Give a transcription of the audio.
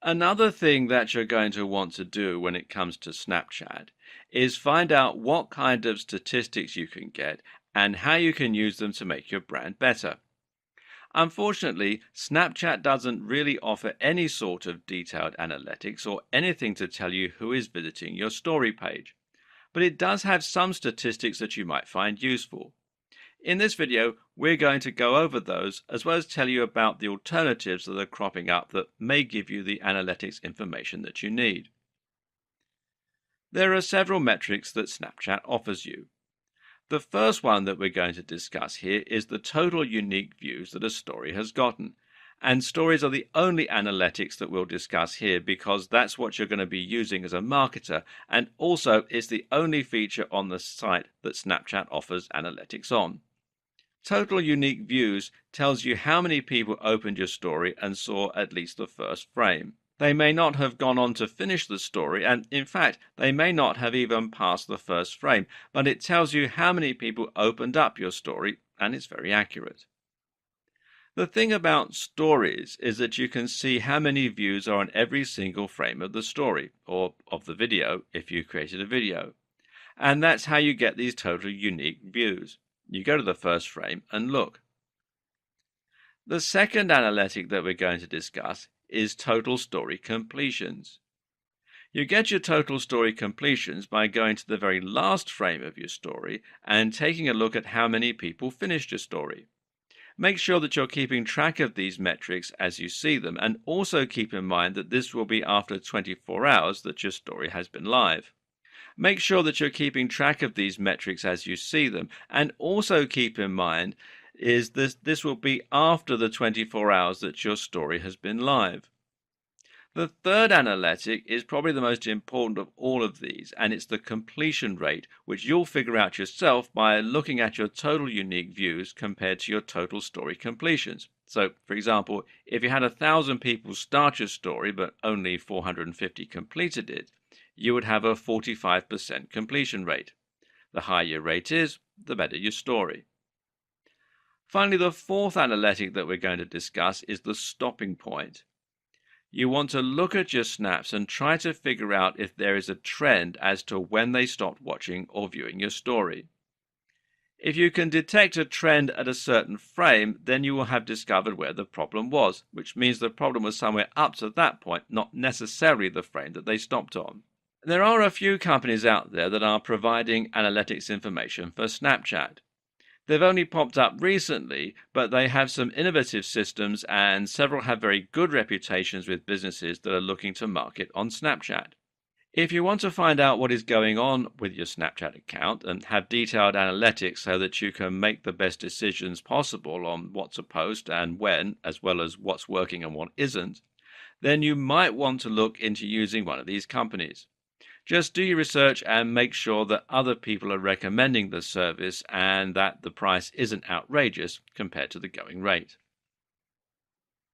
Another thing that you're going to want to do when it comes to Snapchat is find out what kind of statistics you can get and how you can use them to make your brand better. Unfortunately, Snapchat doesn't really offer any sort of detailed analytics or anything to tell you who is visiting your story page, but it does have some statistics that you might find useful. In this video, we're going to go over those as well as tell you about the alternatives that are cropping up that may give you the analytics information that you need. There are several metrics that Snapchat offers you. The first one that we're going to discuss here is the total unique views that a story has gotten. And stories are the only analytics that we'll discuss here because that's what you're going to be using as a marketer, and also it's the only feature on the site that Snapchat offers analytics on. Total unique views tells you how many people opened your story and saw at least the first frame. They may not have gone on to finish the story, and in fact, they may not have even passed the first frame, but it tells you how many people opened up your story, and it's very accurate. The thing about stories is that you can see how many views are on every single frame of the story, or of the video if you created a video. And that's how you get these total unique views. You go to the first frame and look. The second analytic that we're going to discuss is total story completions. You get your total story completions by going to the very last frame of your story and taking a look at how many people finished your story. Make sure that you're keeping track of these metrics as you see them, and also keep in mind that this will be after 24 hours that your story has been live. Make sure that you're keeping track of these metrics as you see them, and also keep in mind is this will be after the 24 hours that your story has been live. The third analytic is probably the most important of all of these, and it's the completion rate, which you'll figure out yourself by looking at your total unique views compared to your total story completions. So, for example, if you had 1,000 people start your story but only 450 completed it, you would have a 45% completion rate. The higher your rate is, the better your story. Finally, the fourth analytic that we're going to discuss is the stopping point. You want to look at your snaps and try to figure out if there is a trend as to when they stopped watching or viewing your story. If you can detect a trend at a certain frame, then you will have discovered where the problem was, which means the problem was somewhere up to that point, not necessarily the frame that they stopped on. There are a few companies out there that are providing analytics information for Snapchat. They've only popped up recently, but they have some innovative systems, and several have very good reputations with businesses that are looking to market on Snapchat. If you want to find out what is going on with your Snapchat account and have detailed analytics so that you can make the best decisions possible on what to post and when, as well as what's working and what isn't, then you might want to look into using one of these companies. Just do your research and make sure that other people are recommending the service and that the price isn't outrageous compared to the going rate.